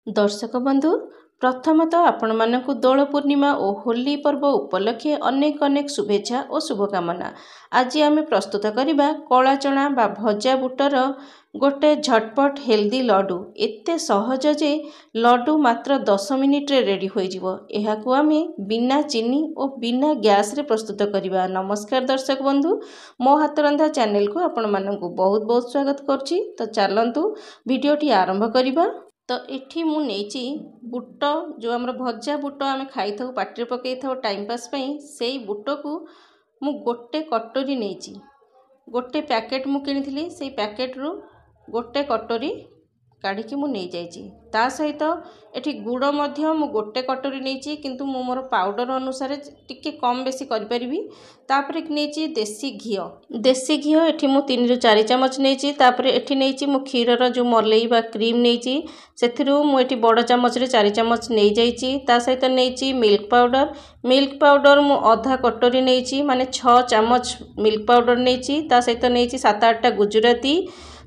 दर्शक बंधु प्रथमतः आपण मानक दोल पूर्णिमा और होली पर्व उपलक्षे अनेक अनेक शुभेच्छा और शुभकामना। आज आम प्रस्तुत करवा कला चना बा भजा बुटर गोटे झटपट हेल्दी लड्डू। एते सहज जे लड्डू मात्र 10 मिनिट रे रेडी हो जाव। आम बिना चीनी और बिना गैस रे प्रस्तुत करवा। नमस्कार दर्शक बंधु, मो हाथ रंधा चैनल को आपण मानक बहुत बहुत स्वागत करछि। तो चलंतु वीडियोटी आरंभ करवा। तो एठी मु नेची बुट जो आमर भजा बुट आम खाई था पाटे पकई था टाइम पास से बुट को मु गोटे कटोरी नेची। गोटे पैकेट मु किनी से पैकेट रु गोटे कटोरी काढ़ी मु नहीं जाइए। ता सहित एठी गुड़ मध्य मु गोटे कटोरी नेची, किंतु मु मोर पाउडर अनुसार टिके कम बेसी करि परिबी। तापर नेची देसी घी एठी मु 3 रु 4 चमच नेची। तापर एठी नेची मु क्षीरर जो मलई बा क्रीम नेची, सेथिरु मु एठी बड़ चमच रे 4 चमच नहीं जाइए। ता सहित नेची मिल्क पाउडर मु आधा कटोरी नेची, माने 6 चमच मिल्क पाउडर नेची। ता सहित नेची 7-8टा गुजराती।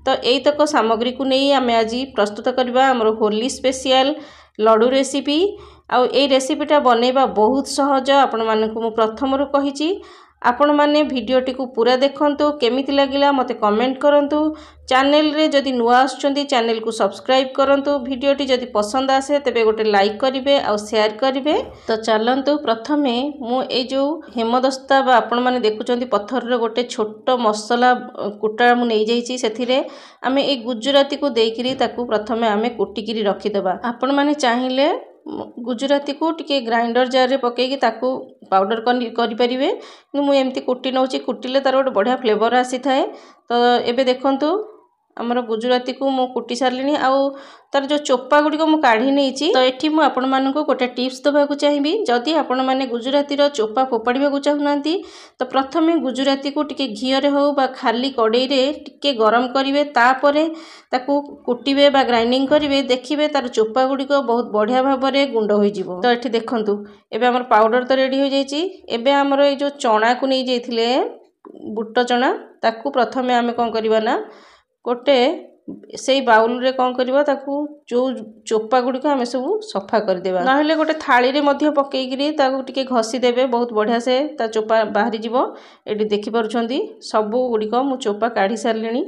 तो यही तक सामग्री को नहीं आम आज प्रस्तुत करवा आमर होली स्पेशल लड्डू रेसिपी। आउ ए रेसिपीटा बनैबा बहुत सहज। आपण मानक मु प्रथमरु कहिची, आपण माने वीडियोटी को पूरा देखंतु, केमिति लागिला मते कमेंट करंतु। चैनल रे जदि नुआ आछंती चैनल को सब्सक्राइब करंतु। वीडियोटी जदि पसंद आसे तेबे गोटे लाइक करिवे आ शेयर करिवे। तो चलंतु प्रथमे मु ए जो हेमदस्ता बा आपण माने देखुचंती पत्थर रे गोटे छोट मसला कुटा मु नै जाईची। सेथिरे आमे ए गुजराती को देइकिरी ताकू प्रथमे आमे कुटिकिरी रखि देबा। आपण माने चाहिए गुजराती को टिके ग्राइंडर जार रे पकेकी ताकू पाउडर करि परिवे। मु एमती कुटी नौची, कुटिले तार गोटे बढ़िया फ्लेवर आसी थाए। तो एबे देखंतु हमर गुजराती को मु कुटी सारलिनी। आउ तार जो चोपा गुडी को मु काढी नेची। तो एठी मु आपण मानको गोटे टिप्स दबा को चाहिबी। जदि आपण माने गुजराती रो चोपा फोपाड़िबा को चाहुनांती तो प्रथमे गुजराती को टिके घी रे हो बा खाली कड़ाई रे टिके गरम करिवे। तापरे ताकू कुटिबे बा ग्राइंडिंग करिवे। देखिबे तार चोपा गुडी को बहुत बढ़िया भाबरे गुंड होई जिवो। तो एठी देखंतु एबे हमर पाउडर तो रेडी हो जाईची। एबे हमर ए जो चना को नै जाइथिले बुट्ट चना, ताकू प्रथमे आमे कोन करबा ना गोटे से बाउल रे कौन करवा ताकू जो चोपा गुडी को आमे सब सफा कर देबा। नहले गोटे थाली रे मध्य पकेइकरी ताकू टिके घसी देबे, बहुत बढ़िया से ता चोपा बाहरी जिवो। एडी देखि पारुछंती सब गुडी को मु चोपा काढी सारलेनी।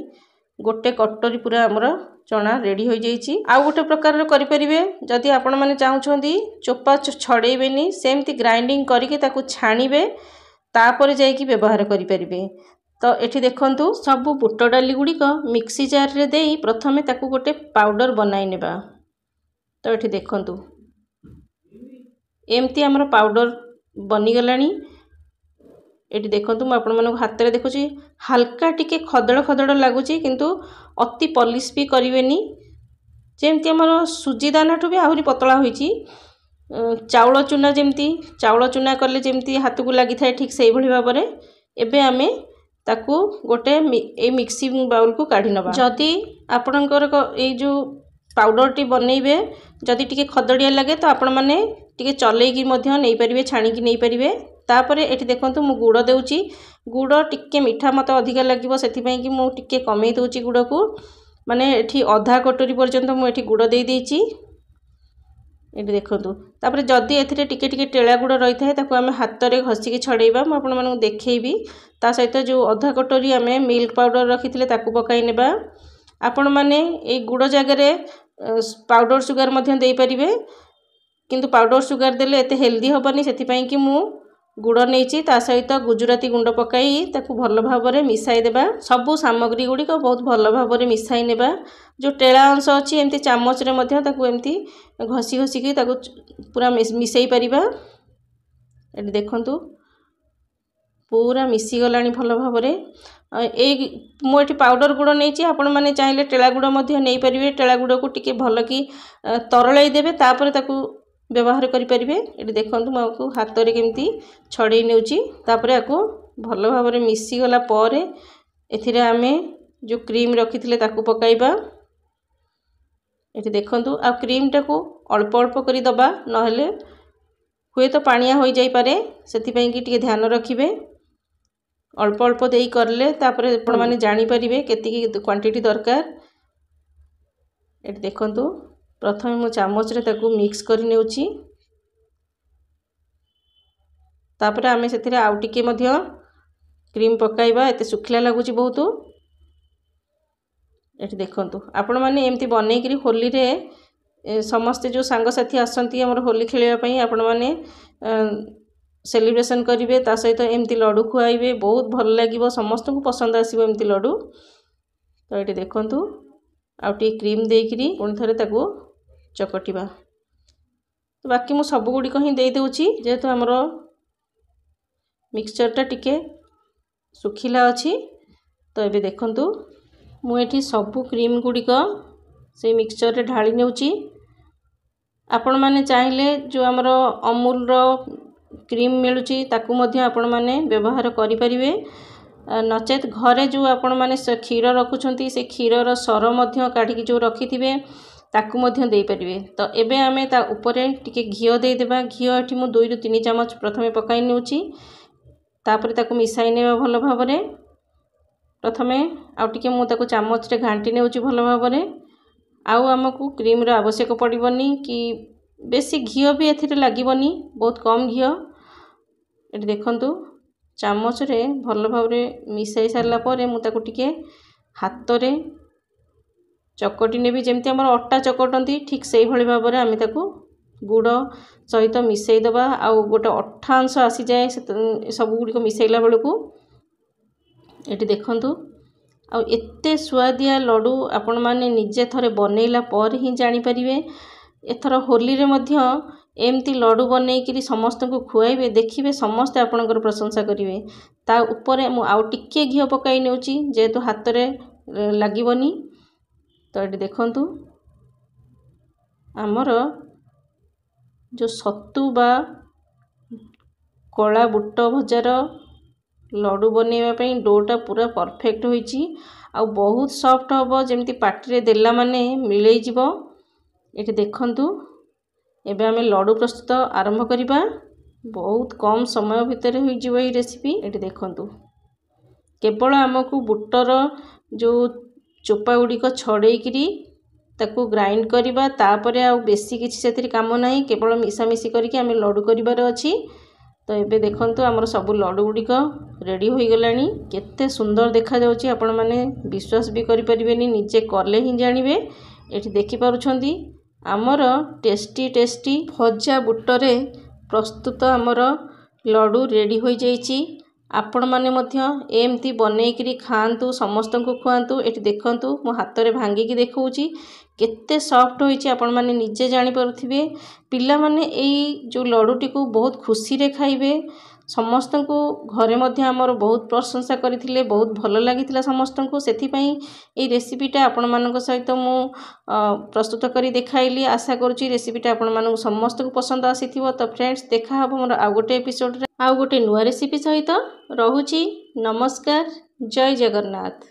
गोटे कटोरी पूरा हमर चना रेडी हो जाइची। आ गोटे प्रकार रे करि परिबे। जदि आपण माने चाहुछंती चोपा छडेबेनी, सेमती ग्राइंडिंग करिके ताकू छाणीबे, तापर जाई कि व्यवहार करि परिबे। तो एठी देखंतु सब बुट डाली गुडी को मिक्सी जार रे देई प्रथमे ताकू गोटे पाउडर बनाई नेबा। तो एठी देखंतु एमती हमर पाउडर बनी गलानी। एठी देखंतु म आपण मानको हाथ रे देखुची हल्का टिके खदड़ लागुची, किंतु अति पॉलिश भी करिवेनी। जेमती हमर सुजी दाना ठु भी आहुरी पतला होईची। चाउଳ चूना जेमती चाउଳ चूना करले जेमती हाथ को लागि थाए, ठीक सेही भली भाबरे एबे आमे ताकू गोटे ए मिक्सिंग बाउल को काढी नबा। जदि आपणकर ए जो पाउडर टी बनैबे जदि टिके खदड़िया लगे तो आपण माने टिके चलेकी मध्य नै परिबे, छाणी की नै परिबे। तापरे एठी देखंतु मु गुड़ देउची। गुड़ टिके मीठा मते अधिका लागिवो, सेथि पई कि मु टिके कमै दउची गुड़ को। माने एठी आधा कटोरी पर्यंत मु एठी गुड़ देई देइची। एठी देखंतु तापरे जदि एथिरे टिके टिके टेळा गुड़ रही थाए ताकू आमे हाथ रे घसी के छडेइबा। मु आपण मानकु देखैबी। ता सहित जो आधा कटोरी आमे मिल्क पाउडर रखिथिले ताकू पकाई नेबा। आपण माने ए गुड़ जगह रे पाउडर सुगर मध्य देई परिबे, किंतु पाउडर सुगर देले एते हेल्दी होबनी। सेथि पई कि मु गुड़ नेची, ता सहित गुजराती गुंड पकाई ताकू भल भाबरे मिसाई देबा। सबु सामग्री गुडी को बहुत भल भाबरे मिसाई नेबा। जो टेळा अंश अछि एमती चामच रे मध्य ताकू एमती घसी घसी की ताकू पूरा मिसाई परिबा। एटी देखंतु पूरा मिसी गलानी भल भाबरे। ए मु एटी पाउडर गुड़ नेची। आपण माने चाहिले टेळा गुड़ मध्य नै परिबे। टेळा गुड़ को टिके भल की तरलाई देबे, तापर ताकू व्यवहार करि परिबे। एटी देखंतु मको हाथ रे केमती छडेई नेउची। तापरे आकू भल भाबरे मिसी गला परे एथिरे आमे जो क्रीम रखिथिले ताकू पकाइबा। एटी देखंतु आ क्रीम टाकू अल्प अल्प करी दबा, नहले हुए तो पानिया होई जाई पारे। सेथि पई कि टिके ध्यान रखिबे। अल्प अल्प देई करले तापरे आपण माने जानि परिबे केतिकी क्वांटिटी दरकार। एटी देखंतु प्रथमे मु चामच रे ताकू मिक्स करि नेउची। तापर आमे सेथिरे आउ टिके मध्य क्रीम पकाइबा। एते सुखिला लागुची बहुत। एठी देखंतु आपण माने एमती बनै करी होली रे समस्त जो सांग साथी आसंती हमर होली खेलिया पई आपण माने सेलिब्रेशन करिवे। ता सहित एमती लड्डू खुआइबे, बहुत भल लागिवो, समस्त को पसंद आसीबो एमती लड्डू। तो एठी देखंतु आउ टिके क्रीम देइकरी पुणी थरे ताकू चकटिबा। तो बाकी मु सब गुडी को ही देइ देउची जेहेतु हमरो मिक्सचर टा टिके सुखिला अछि। तो एबे देखंतु मु एठी सब क्रीम गुडी को से मिक्सचर रे ढाली नेउची। आपण माने चाहिले जो हमरो अमूल रो क्रीम मिलुची ताकू मध्य आपण माने व्यवहार करि परिवे। नचेत घरे जो आपण माने क्षीर रखुछंती से क्षीर रो सर मध्य काढी कि जो रखिथिबे ताकू मध्य देइ परिवे। तो एबे आमे ता ऊपरे टिके घियो देइ देबा। घियो एठी मु 2 रु 3 चमच प्रथमे पकाइ नेउची। तापर ताकू मिसाइ नेबा भलो भाबरे। प्रथमे आउ टिके मु ताकू चामच रे घांटी नेउची भलो भाबरे। आउ हमकू क्रीम रो आवश्यक पड़िबनी कि बेसी घियो भी एथिरे लागिबनी, बहुत कम घियो। एठी देखंतु चामच रे भलो भाबरे मिसाइ सारला परे मु ताकू टिके हाथ रे चकटी नेबी। जेमति हमर अट्टा चकटंती ठीक सेही भली भाबरे आमे ताकू गुड़ सहित मिसाइ दबा। आउ गोटे अट्ठा अंश आसी जाए सब गुडी को मिसाइला बेलकू। एठी देखंतु आउ एत्ते स्वादिया लड्डू आपण माने निजे थरे बनेइला पर ही जानि परिवे। एथर होली रे मध्य एमती लड्डू बनै करी समस्त को खुआइबे, देखिबे समस्त आपनकर प्रशंसा करिवे। ता ऊपरे मु आउ टिके घियो पकाइ नेउची जेहेतु हाथ रे लागिबनी। तो एठी देखंतु हमर जो सत्तू बा कला बुट भजार लड्डू बनेवा पई डोटा पूरा परफेक्ट होईची। आ बहुत सॉफ्ट हबो, जेमती पाटी रे देला माने मिलै जिवो। एठी देखंतु एबे आमे लड्डू प्रस्तुत आरंभ करिबा। बहुत कम समय भितर होई जिवो ई रेसिपी। एठी देखंतु केवल हमकू बुटर जो चोपा गुडी को छड़ेई करी ताकू ग्राइंड करिबा। तापरे आ बेसी किछि सेतिरि काम नाही, केवल मिसा मिसी करिके आमे लड्डू करिबार अछि। तो एबे देखंतु हमर सब लड्डू गुडी को रेडी होई गलानी। केते सुंदर देखा जाउची, आपण माने विश्वास भी करि परिबेनी, निजे करले ही जानिबे। एठी देखि पारुछंती हमर टेस्टी टेस्टी भजा बुटरे प्रस्तुत हमर लड्डू रेडी होई जाईची। आपण माने मध्य एमती बनै करी खांतु, समस्त को खुआंतु। एठी देखंतु मो हाथ रे भांगी की देखौची केते सॉफ्ट होईची, आपण माने निजे जानि पारुथिबे। पिला माने एई जो लड्डूटी को बहुत खुशी रे खाइबे। समस्त को घरे मध्य हमर बहुत प्रशंसा करिथिले, बहुत भलो लागिथिला समस्त को। सेथि पई एई रेसिपीटा आपण मानक सहित मु प्रस्तुत करी देखाइली। आशा करूची रेसिपीटा आपण मानक समस्त को पसंद आसीथिबो। तो फ्रेंड्स देखा हबो मोर आ गोटे एपिसोड रे आ गोटे नुवा रेसिपी सहित। रहुची नमस्कार, जय जगन्नाथ।